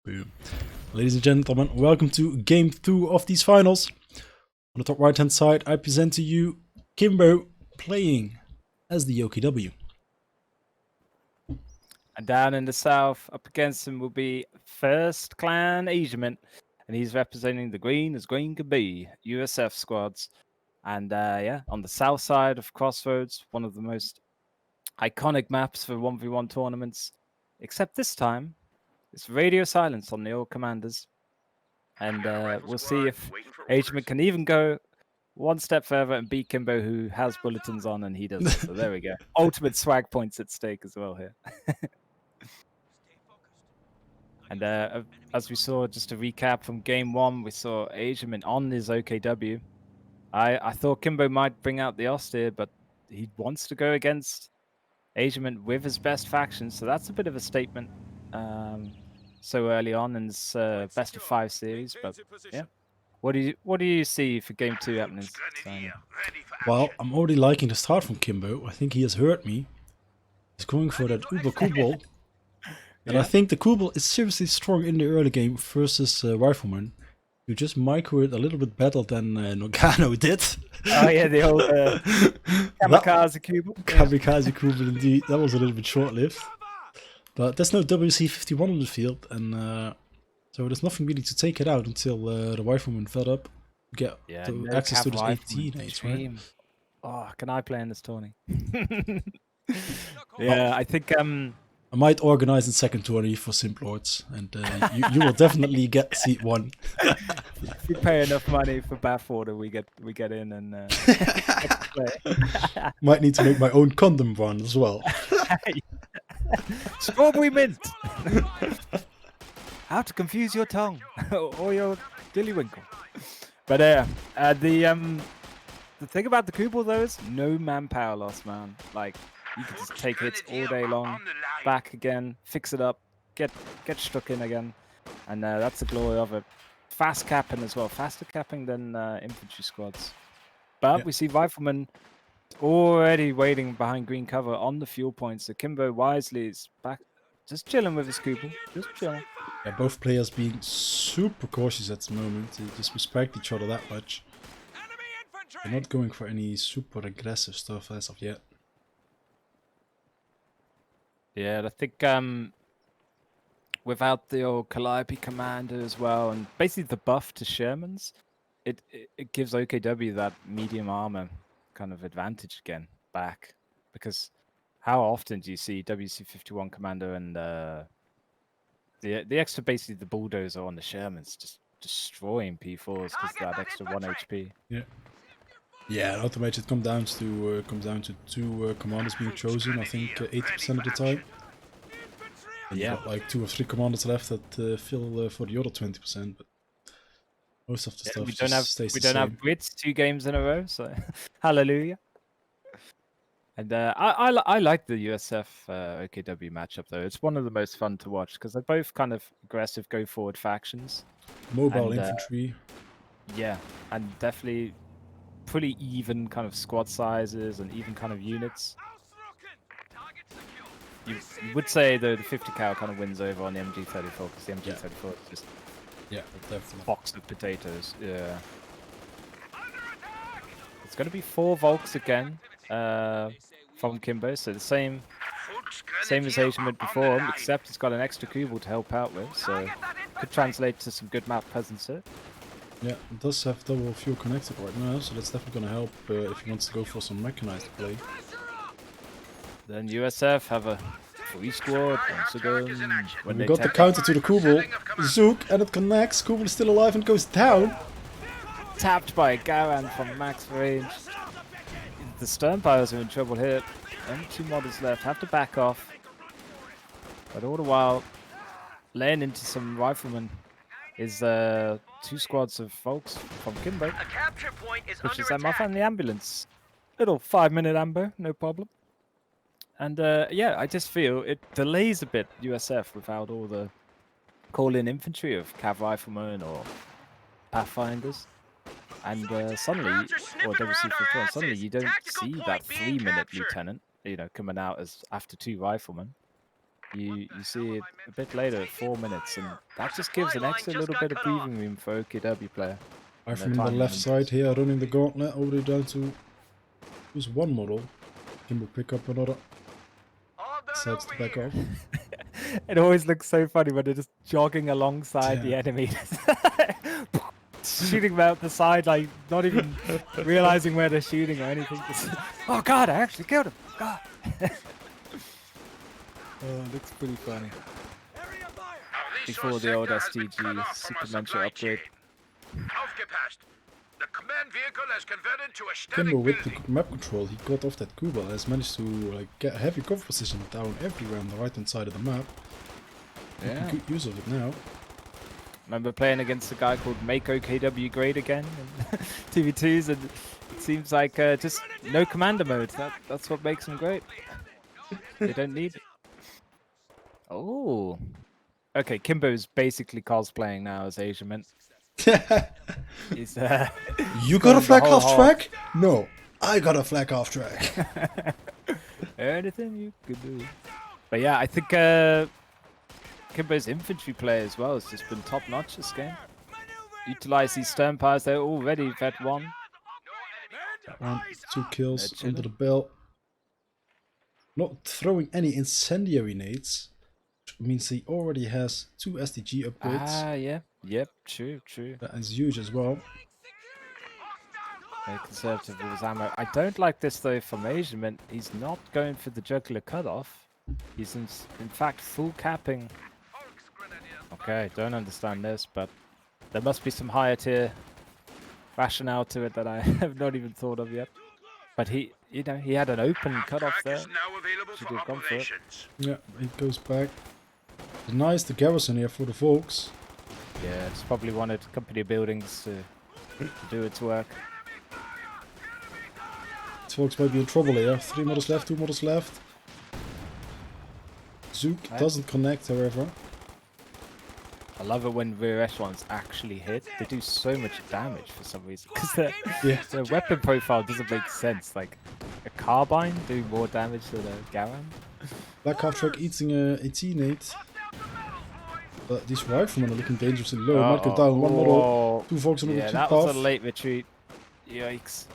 Boom. Ladies and gentlemen, welcome to game 2 of these finals. On the top right hand side, I present to you Kimbo playing as the OKW. And down in the south, up against him will be First Clan Asiamint, and he's representing the green as green could be, USF squads. And yeah, on the south side of Crossroads, one of the most iconic maps for 1v1 tournaments, except this time, it's radio silence on the old commanders. And we'll see if Asiamint can even go one step further and beat Kimbo, who has bulletins on and he doesn't. So there we go. Ultimate swag points at stake as well here. And as we saw, just to recap from game 1, we saw Asiamint on his OKW. I thought Kimbo might bring out the austere, but he wants to go against Asiamint with his best faction, so that's a bit of a statement so early on in this best of 5 series. But yeah, what do you see for game 2 happening? Well, I'm already liking the start from Kimbo. I think he has heard me. He's going for that Uber Kubel. And I think the Kubel is seriously strong in the early game versus Rifleman. You just micro it a little bit better than Nogano did. Oh yeah, the old Kamikaze Kubel. Kamikaze Kubel, indeed. That was a little bit short-lived. But there's no WC51 on the field, and so there's nothing really to take it out until the Rifleman fed up. Get no access to this Rifleman 18 right? Oh, can I play in this tourney? Yeah, I think I might organize a second tourney for Simp Lords, and you will definitely get seat 1. If you pay enough money for bathwater, we get in and play. Might need to make my own condom run as well. Strawberry mint. How to confuse your tongue or your dillywinkle. But the thing about the Kubel though is no manpower loss, man. Like you can just take hits all day long, back again, fix it up, get stuck in again, and that's the glory of it. Fast capping as well, faster capping than infantry squads. But we see Rifleman already waiting behind green cover on the fuel points. So Kimbo wisely is back, just chilling with his Kubel, just chilling. Yeah, both players being super cautious at the moment. They just respect each other that much. They're not going for any super aggressive stuff as of yet. Yeah, I think without the old Calliope commander as well, and basically the buff to Shermans, it gives OKW that medium armor kind of advantage again back. Because how often do you see WC51 commander and the extra, basically the bulldozer on the Shermans just destroying P4s because that extra 1 HP. Yeah. Yeah, and automated comes down to 2 commanders being chosen. I think 80% of the time. And you've got like 2 or 3 commanders left that fill for the other 20%. But most of the stuff we stays have Brits 2 games in a row, so hallelujah. And I like the USF OKW matchup though. It's one of the most fun to watch because they're both kind of aggressive, go forward factions. Mobile infantry. Yeah, and definitely pretty even kind of squad sizes and even kind of units. You would say though the 50 cal kind of wins over on the MG34 because the MG34 is just definitely a box of potatoes. Yeah. It's going to be 4 Volks again from Kimbo, so the same as Asiamint before him, except he's got an extra Kubel to help out with, so could translate to some good map presence here. Yeah, it does have double fuel connected right now, so that's definitely going to help if he wants to go for some mechanized play. Then USF have a 3 squad once again. When we got the counter to the Kubel, Zook, and it connects. Kubel is still alive and goes down. Tapped by Garan from max range. The Stern Pilots are in trouble here. Only 2 models left, have to back off. But all the while, laying into some Riflemen is 2 squads of folks from Kimbo, which is MF and the ambulance. Little 5-minute ambo, no problem. And yeah, I just feel it delays a bit USF without all the call-in infantry of Cav Riflemen or Pathfinders. And suddenly, or WC51, suddenly you don't see that 3-minute lieutenant, you know, coming out as after 2 Riflemen. You see it a bit later at 4 minutes, and that just gives an extra little bit of breathing room for OKW player. I'm from the left side here, running the gauntlet, already down to just one model. Kimbo pick up another. Decides to back off. It always looks so funny when they're just jogging alongside the enemy. Shooting them out the side, like not even realizing where they're shooting or anything. Just, oh god, I actually killed him. God. It looks pretty funny. Before the old STG Supermentor upgrade. The command vehicle has converted to a static Kimbo with the building. map control, he got off that Kuba, has managed to like get a heavy cover position down everywhere on the right hand side of the map. Yeah. Making good use of it now. Remember playing against a guy called Make OKW Great Again in TV2s, and it seems like just no commander mode. That's what makes them great. They don't need it. Oh. Okay, Kimbo's basically cosplaying now as Asiamint. He's, You got a flag half track? No, I got a flag half track. Anything you could do. But yeah, I think Kimbo's infantry play as well has just been top notch this game. Utilize these stern powers, they're already vet 1. 2 kills under the belt. Not throwing any incendiary nades. Which means he already has 2 SDG upgrades. Ah, yeah. Yep, true. That is huge as well. Very conservative with his ammo. I don't like this though from Asiamint. He's not going for the jugular cutoff. He's in fact full capping. Okay, don't understand this, but there must be some higher tier rationale to it that I have not even thought of yet. But he had an open cutoff there. Should have gone for it. Yeah, he goes back. Denies the garrison here for the Volks. Yeah, it's probably wanted company buildings to do its work. These Volks might be in trouble here. 3 models left, 2 models left. Zook doesn't connect, however. I love it when rear echelons actually hit. They do so much damage for some reason. Because their weapon profile doesn't make sense. Like, a carbine doing more damage than a Garan. Black half track eating a teammate. But these riflemen are looking dangerously low. Might go down. 1 model, 2 Volks on the retreat that path. was a late retreat. Yikes.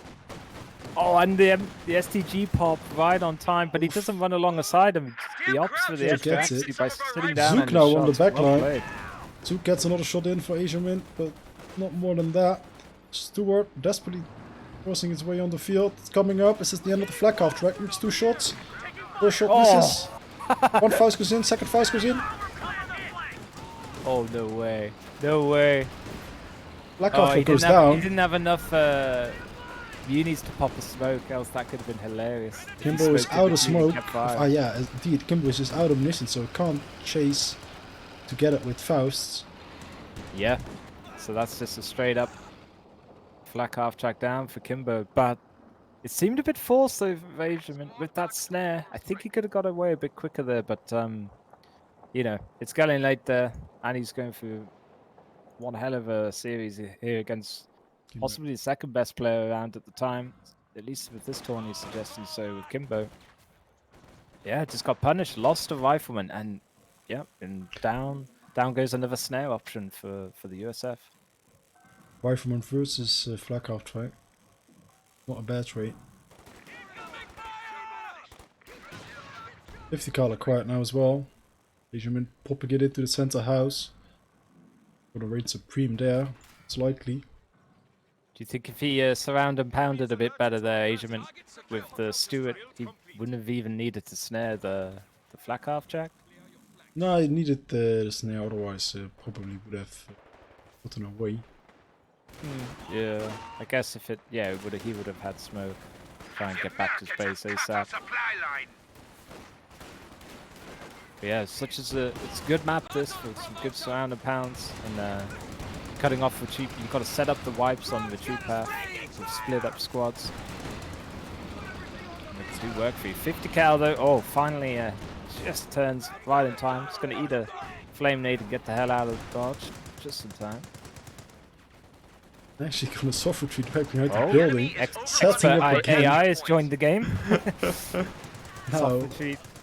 Oh, and the STG pop right on time, but he doesn't run alongside him. He opts for the extra accuracy by sitting down. Zook now on the back line. Well, Zook gets another shot in for Asiamint, but not more than that. Stewart desperately forcing his way on the field. It's coming up. This is the end of the flag half track. Makes 2 shots. First shot misses. 1 Faust goes in, second Faust goes in. Oh, no way. No way. Black half track goes down. He didn't have enough unis to pop a smoke, else that could have been hilarious. Kimbo is out of smoke. Yeah, indeed. Kimbo is just out of munitions, so he can't chase to get it with Fausts. Yeah, so that's just a straight up flak half track down for Kimbo, but it seemed a bit forced though for Asiamint with that snare. I think he could have got away a bit quicker there, but you know, it's getting late there, and he's going through one hell of a series here against possibly the second best player around at the time, at least with this tournament suggesting so with Kimbo. Yeah, just got punished, lost a rifleman, and yeah, and down goes another snare option for the USF. Rifleman versus flak half track. Not a bad trade. 50 color quiet now as well. Asiamint popping it into the center house. Gonna reign supreme there, slightly. Do you think if he surround and pounded a bit better there, Asiamint, with the Stewart, he wouldn't have even needed to snare the flak half track? No, he needed the snare, otherwise probably would have gotten away. Yeah, I guess if it, yeah, he would have had smoke. Try and get back to space ASAP. But yeah, it's a good map this with some good surround and pounds and cutting off retreat. You've got to set up the wipes on retreat path to split up squads. Make do work for you. 50 cal though. Oh, finally just turns right in time. Just gonna eat a flame nade and get the hell out of the dodge just in time. Actually got a soft retreat back behind the building. Expert AI has joined the game. No.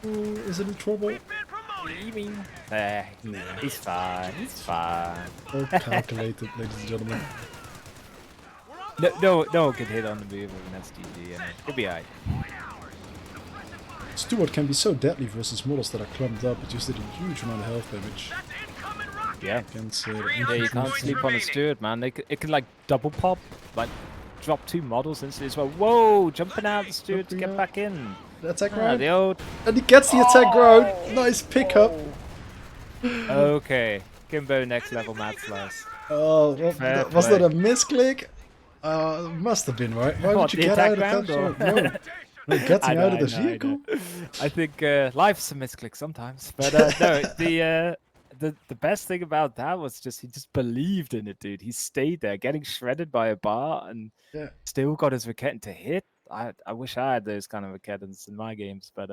Is it in trouble? screaming. He's fine. He's fine. All calculated, ladies and gentlemen. No one can hit on the move with an STG, and it'll be alright. Stuart can be so deadly versus models that are clumped up. It just did a huge amount of health damage Yeah. against Yeah, you infantry. can't sleep on a Steward, man. It can like double pop, like drop 2 models instantly as well. Whoa, jumping out the Steward to get back in. The attack Ah, ground. the old. And he gets the attack ground. Nice pickup. Okay, Kimbo next level mad slice. Oh, Fair was that play. a misclick? Must have been, right? Why What, would you the get out attack of that? ground, No, no, getting out of the I vehicle. I think life's a misclick sometimes, but no, the best thing about that was just he just believed in it, dude. He stayed there, getting shredded by a bar, and Yeah. still got his Vaketten to hit. I wish I had those kind of Vakettens in my games, but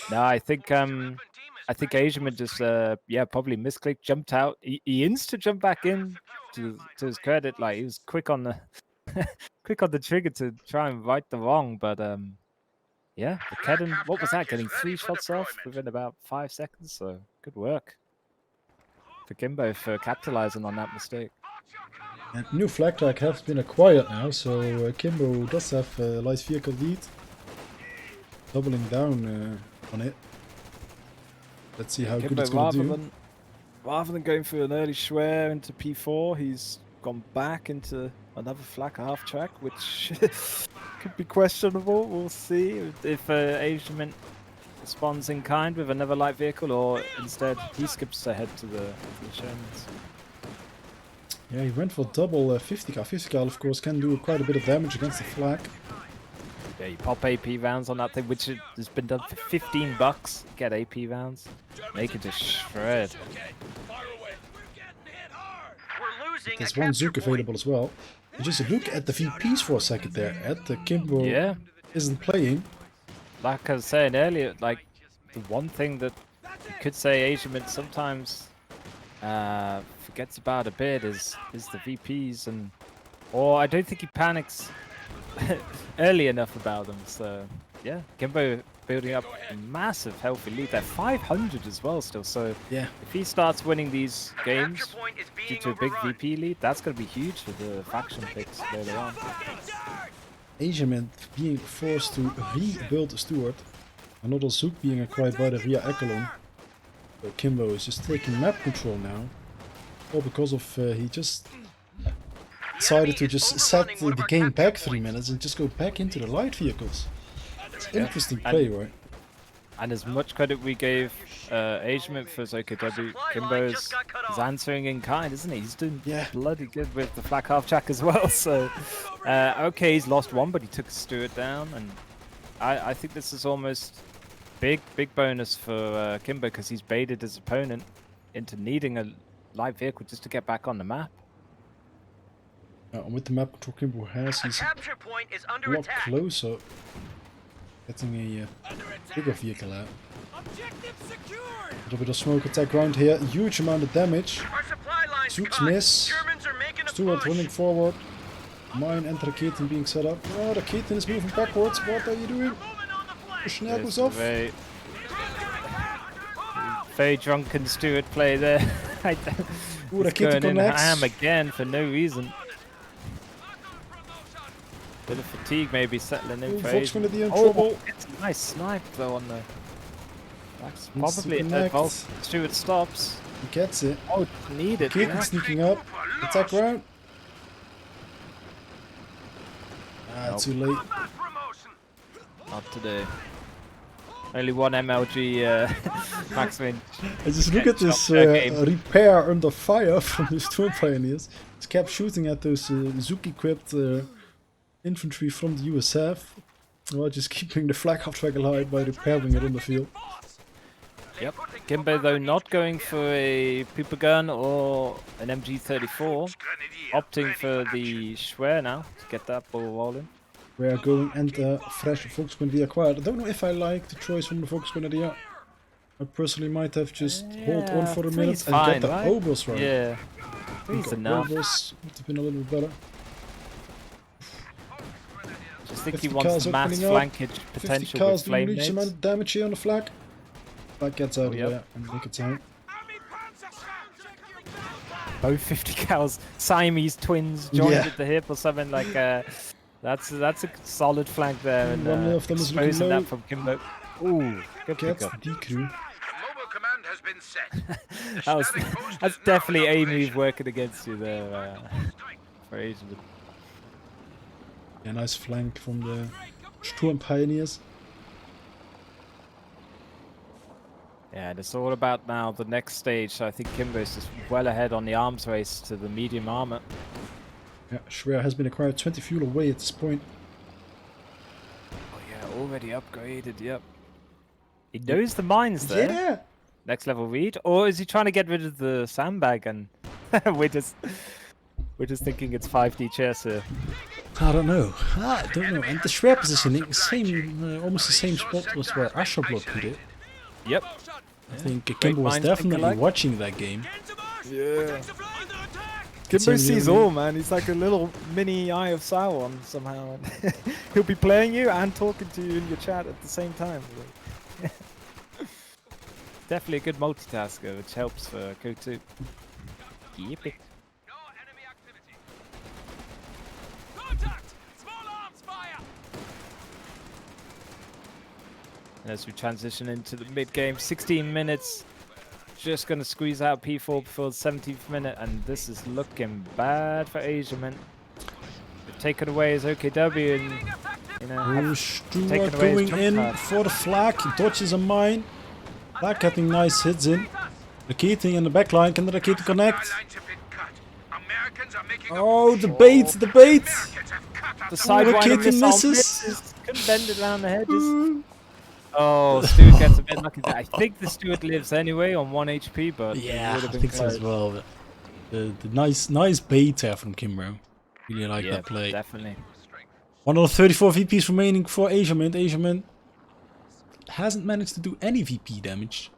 no, I think Asiamint just probably misclicked, jumped out. He insta jumped back in to his credit, like he was quick on the quick on the trigger to try and right the wrong, but yeah, Vaketten, what was that? Getting 3 shots off within about 5 seconds, so good work for Kimbo for capitalizing on that mistake. And new flag tag has been acquired now, so Kimbo does have a light vehicle lead. Doubling down on it. Let's see how good Kimbo, it's going to do. rather than going for an early Schwer into P4, he's gone back into another flak half track, which could be questionable. We'll see if Asiamint responds in kind with another light vehicle, or instead he skips ahead to the Shermans. Yeah, he went for double 50 cal. 50 cal, of course, can do quite a bit of damage against the flag. Yeah, you pop AP rounds on that thing, which has been done for $15. Get AP rounds, make it just shred. There's one Zook available as well. And just look at the VPs for a second there. At the Kimbo Yeah, isn't playing. like I was saying earlier, like the one thing that you could say Asiamint sometimes forgets about a bit is the VPs, or I don't think he panics early enough about them. So yeah, Kimbo building up a massive healthy lead. They're 500 as well still. So Yeah. if he starts winning these games due to a big VP lead, that's going to be huge for the faction picks later on. Asiamint being forced to rebuild a Stuart. Another Zook being acquired by the Ria Echelon. So Kimbo is just taking map control now. All because of he just decided to just set the game back 3 minutes and just go back into the light vehicles. It's interesting play, right? And as much credit we gave Asiamint for his OKW, Kimbo's is answering in kind, isn't he? He's doing bloody good with the flak half track as well. So, okay, he's lost one, but he took Stuart down. And I think this is almost big bonus for Kimbo, because he's baited his opponent into needing a light vehicle just to get back on the map. And with the map control Kimbo has, he's a lot closer. Getting a bigger vehicle out. A little bit of smoke attack around here. Huge amount of damage. Zooks miss. Stuart running forward. Mine and Raketen being set up. Oh, Raketen is moving backwards. What are you doing? The Schnell goes off. Very drunken Stuart play there. Ooh, He's Raketen going in connects. ham again for no reason. Bit of fatigue maybe settling in for Fox gonna be in Oh, trouble. it's a nice snipe though on the... That's Needs to probably connect. Stuart stops. He gets it. Oh, need it. Raketen Yeah. sneaking up. Attack round. Nope. Too late. Not today. Only one MLG Max Win. I just look at this repair under fire from the Storm Pioneers. Just kept shooting at those Zook-equipped infantry from the USF, while just keeping the flag half track alive by repairing it on the field. Yep. Kimbo though not going for a Pooper gun or an MG34, opting for the Schwer now to get that ball rolling. We are going and fresh Volksgrenadier acquired. I don't know if I like the choice from the Volksgrenadier. I personally might have just hold on for a minute and get the Obels right. Yeah, three's enough. Obels would have been a little bit better. Just think he 50 wants cars mass opening up. flankage 50 potential cars with doing flame huge amount nades. of damage here on the flag. That gets out of yep. there in nick of time. Both 50 cals, Siamese twins joined Yeah. at the hip or something like. That's a solid flank there, and One of them is looking exposing low. that from Kimbo. Ooh, good Gets pickup. the crew. Mobile command has been set. The That was, static post that's is now in definitely a operation. move working against you there for Asiamint. Yeah, nice flank from the Sturm Pioneers. Yeah, and it's all about now the next stage. So I think Kimbo's just well ahead on the arms race to the medium armor. Yeah, Schwer has been acquired 20 fuel away at this point. Oh yeah, already upgraded. Yep. He knows the mines there. Yeah! Next level read, or is he trying to get rid of the sandbag and we're just thinking it's 5D chess here. I don't know. I don't know. And the Schwer positioning, same, almost the same spot was where Asherblood put it. Yep. I think Kimbo was minds think definitely alike. watching that game. Yeah. It's Kimbo only sees only- all, man. He's like a little mini Eye of Sauron somehow. He'll be playing you and talking to you in your chat at the same time. Definitely a good multitasker, which helps for COH2. Yippee. No enemy activity. Contact! Small arms fire! And as we transition into the mid game, 16 minutes. Just going to squeeze out P4 before the 17th minute, and this is looking bad for Asiamint. They've taken away his OKW and, you know, Oh, have Stuart taken away his going jump in pad. for the flag. He dodges a mine. Flag getting nice hits in. Rakete in the backline. Can the Rakete connect? Our lines have been cut. Americans are making a Oh, push. the bait! The bait! Americans have cut The us sidewinder Rakete missile misses. misses. Couldn't bend it around the hedges. Oh, Stuart gets a bit lucky there. I think the Stuart lives anyway on 1 HP, but it Yeah, would I have been think so as close. well. But the nice bait there from Kimbo. Really like Yeah, that play. definitely. One of the 34 VPs remaining for Asiamint. Asiamint hasn't managed to do any VP damage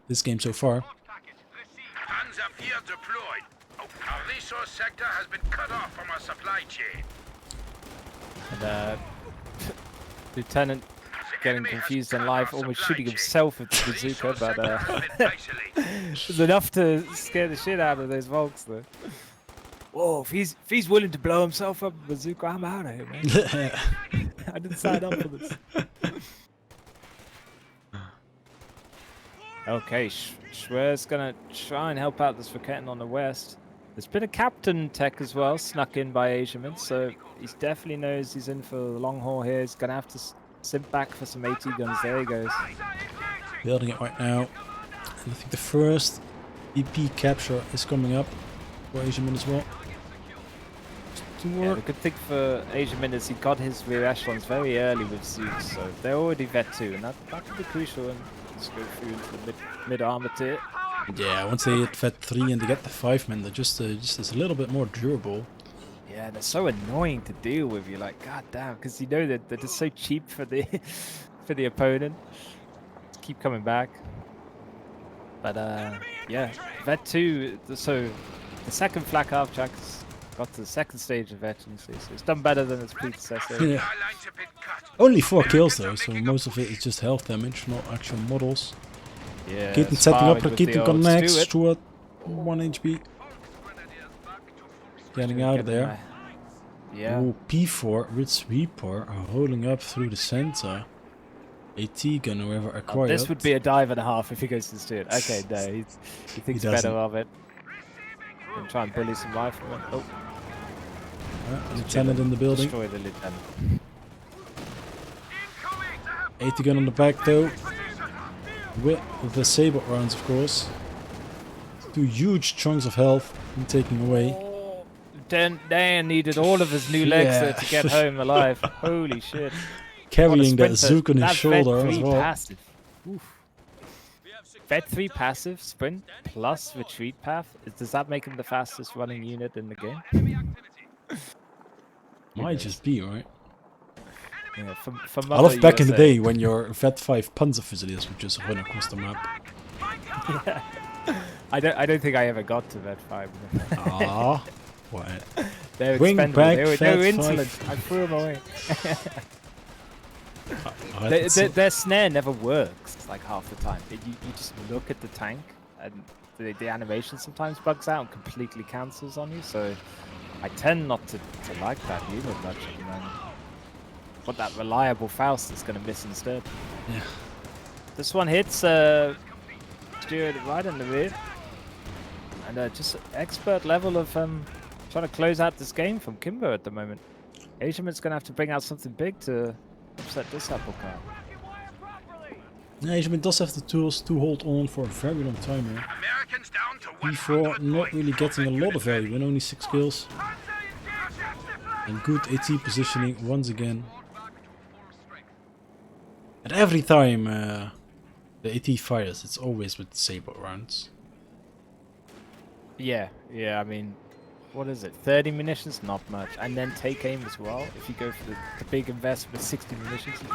this game so far. Panzer IV deployed. Our resource sector has been cut off from our supply chain. And Lieutenant getting confused in life, almost shooting himself with the bazooka, but it's enough to scare the shit out of those Volks though. Whoa, if he's willing to blow himself up with a bazooka, I'm out of here, man. I didn't sign up for this. Okay, Schwer's gonna try and help out this Raketten on the west. There's been a captain tech as well, snuck in by Asiamint, so he definitely knows he's in for the long haul here. He's gonna have to simp back for some AT guns. There he goes. Building it right now. And I think the first VP capture is coming up for Asiamint as well. Yeah, the good thing for Asiamint is he got his rear echelons very early with Zeus, so they're already vet 2, and that could be crucial and just go through into the mid armor tier. Yeah, once they hit Vet 3 and they get the 5 man, they're just is a little bit more durable. Yeah, they're so annoying to deal with. You're like, god damn, because you know that they're just so cheap for the for the opponent. Just keep coming back. But yeah, Vet 2. So the second flak half track's got to the second stage of veterancy, so it's done better than its predecessor. Yeah. Our lines have been cut. Only 4 kills though, so most of it is just health damage, not actual models. Yeah, Raketen setting up, sparring with the Raketen old connects, Stuart. Stuart 1 HP. Getting out of there. Yeah. Oh, P4 with Sweeper are holding up through the center. AT gun, whoever Oh, acquired. this would be a dive and a half if he goes to Stuart. Okay, no, he thinks better doesn't. of it. And try and bully some riflemen. Oh, Lieutenant in the building. destroy the lieutenant. AT gun on the back though. With the saber rounds, of course. 2 huge chunks of health being taken away. Oh, Dan needed all of his new legs there to get home alive. Holy shit. Carrying What a that sprinter. Zook on his That's shoulder Vet as 3 well. passive. Oof. Vet 3 passive, sprint, plus retreat path. Does that make him the fastest running unit in the game? Might just be, right? Yeah, for I love back in the USA. day when your Vet 5 Panzer Fusiliers would just run across the map. Yeah. I don't think I ever got to Vet 5. Ah, what? They were Wing expendable. back, They were Vet insolent. 5. I threw them away. Their snare never works like half the time. You just look at the tank and the animation sometimes bugs out and completely cancels on you. So I tend not to like that unit much at the moment. But that reliable Faust is going to miss instead. Yeah. This one hits Stuart right in the rear. And just expert level of trying to close out this game from Kimbo at the moment. Asiamint's going to have to bring out something big to upset this apple cart. Asiamint does have the tools to hold on for a very long time here. Americans down to B4 not really getting a lot of value, and only 6 kills. And good AT positioning once again. And every time the AT fires, it's always with saber rounds. Yeah, I mean, what is it? 30 munitions? Not much. And then take aim as well. If you go for the big investment with 60 munitions, you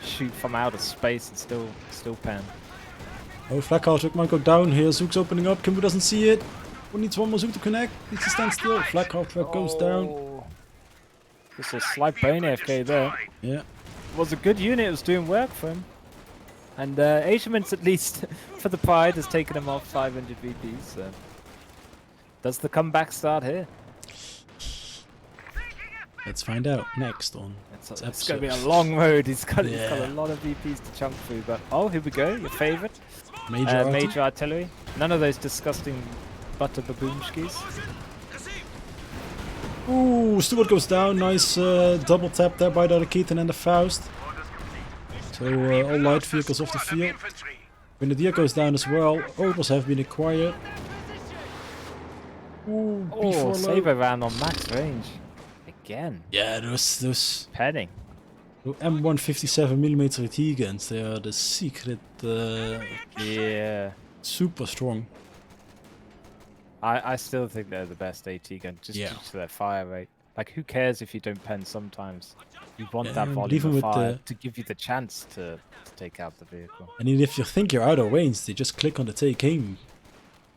shoot from outer space and still pen. Oh, Flakhouse might go down here. Zook's opening up. Kimbo doesn't see it. Who needs one more Zook to connect? Needs to stand still. Flakhouse goes down. Just a slight bone AFK there. Yeah. It was a good unit. It was doing work for him. And Asiamint, at least for the pride, has taken him off 500 VPs. So. Does the comeback start here? Let's find out next on. It's going to be a long road. He's got a lot of VPs to chunk through. But oh, here we go. Your favorite, major artillery. None of those disgusting butter baboonskis. Ooh, Stuart goes down. Nice double tap there by the Keaton and the Faust. So all light vehicles off the field. Grenadier goes down as well. Opals have been acquired. Ooh, oh, saber ran on max range. Again. Yeah, those penning. M157mm AT guns, they are the secret. Yeah. Super strong. I still think they're the best AT gun, just due to their fire rate. Like, who cares if you don't pen sometimes? You want that volume of fire to give you the chance to take out the vehicle. And even if you think you're out of range, they just click on the take aim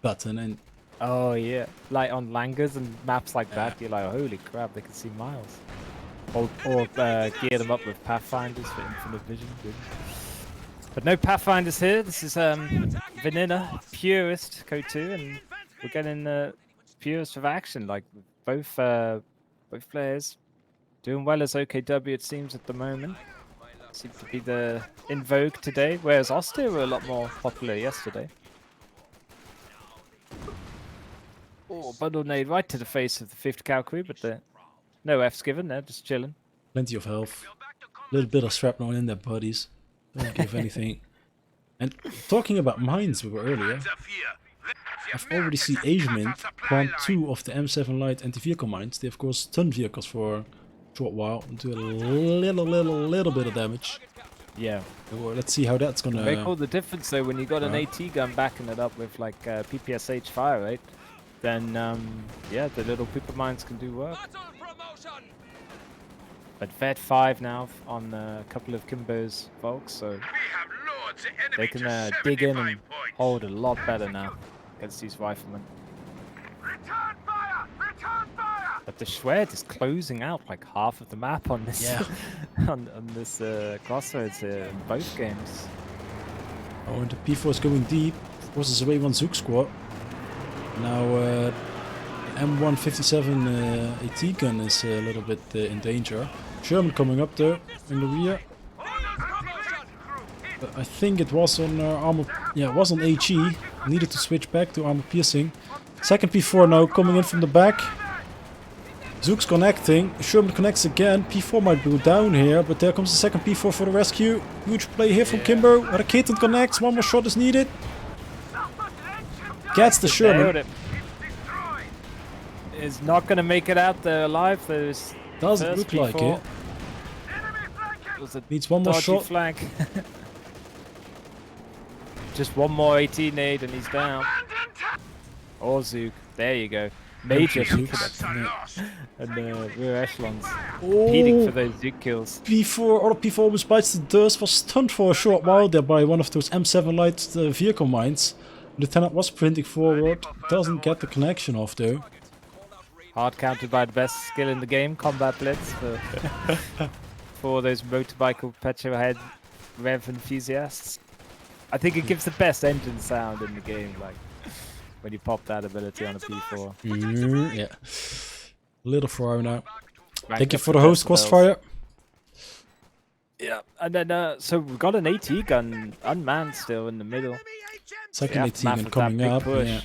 button and... Oh yeah, like on Langers and maps like that, you're like, holy crap, they can see miles. Or gear them up with Pathfinders for infinite vision. But no Pathfinders here. This is Vanilla, Purist, COH2, and we're getting Purist of action. Like both players doing well as OKW, it seems, at the moment. Seems to be the in vogue today, whereas Austere were a lot more popular yesterday. Oh, bundle nade right to the face of the 5th Cow crew, but no F's given, they're just chilling. Plenty of health. A little bit of shrapnel in their bodies. Don't give anything. And talking about mines we were earlier, I've already seen Asiamint plant 2 of the M7 light anti-vehicle mines. They of course stun vehicles for a short while and do a little bit of damage. Yeah. So, let's see how that's gonna... Make all the difference though when you got an AT gun backing it up with like PPSH fire rate. Then, yeah, the little pooper mines can do work. But Vet 5 now on a couple of Kimbo's Volks, so they can dig in and hold a lot better now against these riflemen. But the Schwert is closing out like half of the map on this on this crossroads here in both games. Oh, and the P4 is going deep. Of course, there's away one Zook squad. Now M157 AT gun is a little bit in danger. Sherman coming up there in the rear. I think it was on armor. Yeah, it was on HE. Needed to switch back to armor piercing. Second P4 now coming in from the back. Zook's connecting. Sherman connects again. P4 might go down here, but there comes the second P4 for the rescue. Huge play here from Kimbo. The Keaton connects. One more shot is needed. Gets the Sherman. Is not going to make it out there alive. There's doesn't look like it. Needs one more shot. Flank. Just one more AT nade and he's down. Or Zook. There you go. Major and rear echelons competing for those Zook kills. P4 almost bites the dust. Was stunned for a short while there by one of those M7 light vehicle mines. Lieutenant was sprinting forward. Doesn't get the connection off though. Hard countered by the best skill in the game, Combat Blitz for for all those motorbike petrol head rev enthusiasts. I think it gives the best engine sound in the game, like when you pop that ability on a P4. Yeah. Little fire now. Ranked Thank you up for the host, decibels. Crossfire. Yeah, and then so we've got an AT gun unmanned still in the middle. Second Yeah, 18 math gun with that coming big up. push. Yeah.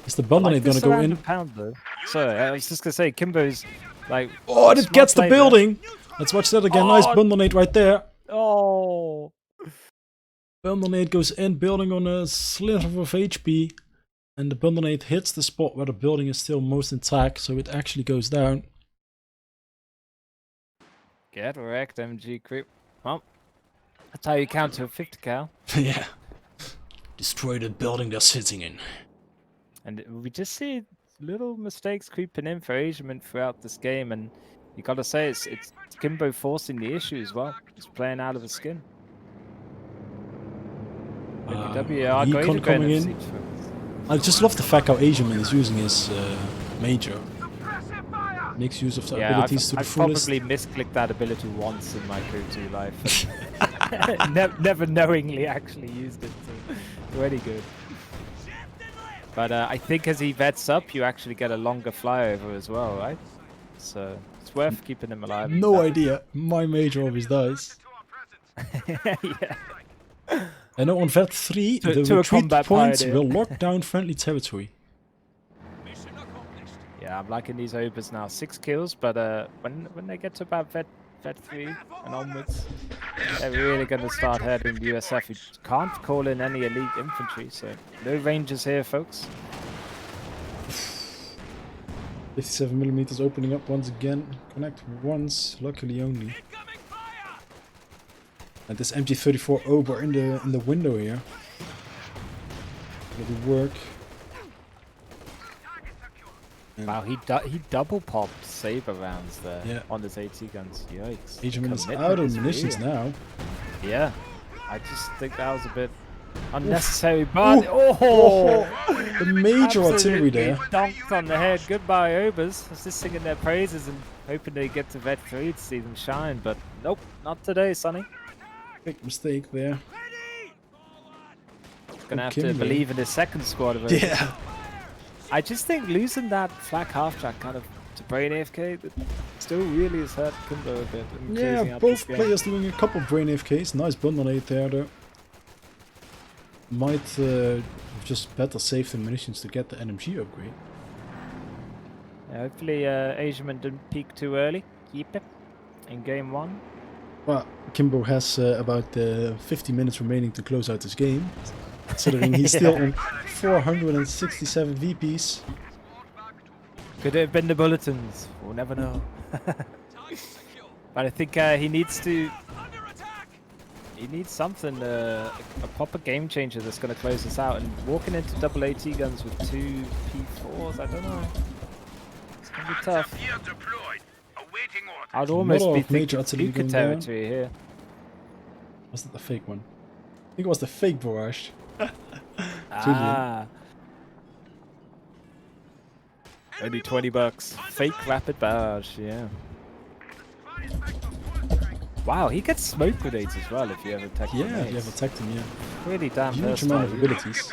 Is the I bundle like gonna this go around in? a pound though. Sorry, I was just gonna say Kimbo's like. Oh, and it smart gets the play there. building. Let's watch that again. Nice Oh. bundle nade right there. Oh. Bundle nade goes in, building on a sliver of HP. And the bundle nade hits the spot where the building is still most intact, so it actually goes down. Get wrecked, MG creep. Well, that's how you counter a 50 cal. Yeah. Destroy the building they're sitting in. And we just see little mistakes creeping in for Asiamint throughout this game, and you gotta say it's Kimbo forcing the issue as well. Just playing out of his skin. WW are Recon going to coming go in. NFC first. I just love the fact how Asiamint is using his major. Makes use of the abilities to the I've fullest. probably misclicked that ability once in my Crew 2 life. Never knowingly actually used it to any good. But I think as he vets up, you actually get a longer flyover as well, right? So it's worth keeping him alive. No idea. My major always dies. Yeah. I know on VET 3, To the a retreat combat points pioneer. will lock down friendly territory. Yeah, I'm liking these Obers now. 6 kills, but when they get to about VET 3 and onwards, they're really going to start heading the USF. You can't call in any elite infantry, so no rangers here, folks. 57mm opening up once again. Connect once, luckily only. And this MG34 Ober in the window here. It'll work. And Wow, he double popped saber rounds there on his AT guns. Yikes. Asiamint is Commitment out of is munitions real. now. Yeah, I just think that was a bit unnecessary, but The major artillery absolutely there. dunked on the head. Goodbye, Obers. I was just singing their praises and hoping they get to VET 3 to see them shine, but nope, not today, Sonny. Big mistake there. Gonna have to Kimbo. believe in his second squad of Obers. Yeah. I just think losing that flak half track kind of to brain AFK that still really has hurt Kimbo a bit. in closing Yeah, out both this game. players doing a couple brain AFKs. Nice bundle nade there though. Might just better save the munitions to get the NMG upgrade. Yeah, hopefully Asiamint didn't peak too early. Keep it in game 1. Well, Kimbo has about 50 minutes remaining to close out this game. Considering he's still on 467 VPs. Could have been the bulletins. We'll never know. But I think he needs to. He needs something, a proper game changer that's going to close this out. And walking into double AT guns with 2 P4s, I don't know. It's going to be tough. I'd almost lot be of major thinking artillery Luca going down. territory here. Was that the fake one? I think it was the fake barrage. Ah. Only $20. Fake rapid barrage, yeah. Wow, he gets smoke grenades as well if you ever attack Yeah, grenades. if you have attacked him, yeah. Really damn Huge amount of versatile. abilities.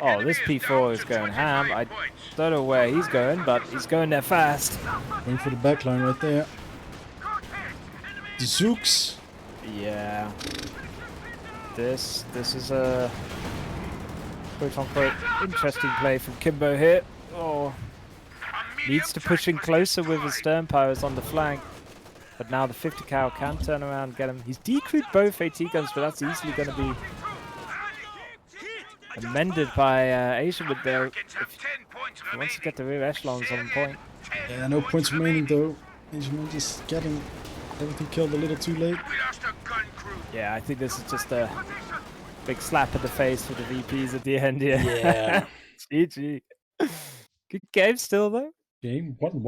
Oh, this P4 is going ham. I don't know where he's going, but he's going there fast. Going for the backline right there. The Zooks. Yeah. This is a quote-unquote interesting play from Kimbo here. Oh. Needs to push in closer with his stern powers on the flank. But now the 50 cal can turn around and get him. He's decreed both AT guns, but that's easily going to be amended by Asiamint there. If he wants to get the rear echelons on point. Yeah, no points remaining though. Asiamint just getting everything killed a little too late. Yeah, I think this is just a big slap in the face for the VPs at the end here. Yeah. GG. Good game still though. Game 1-1.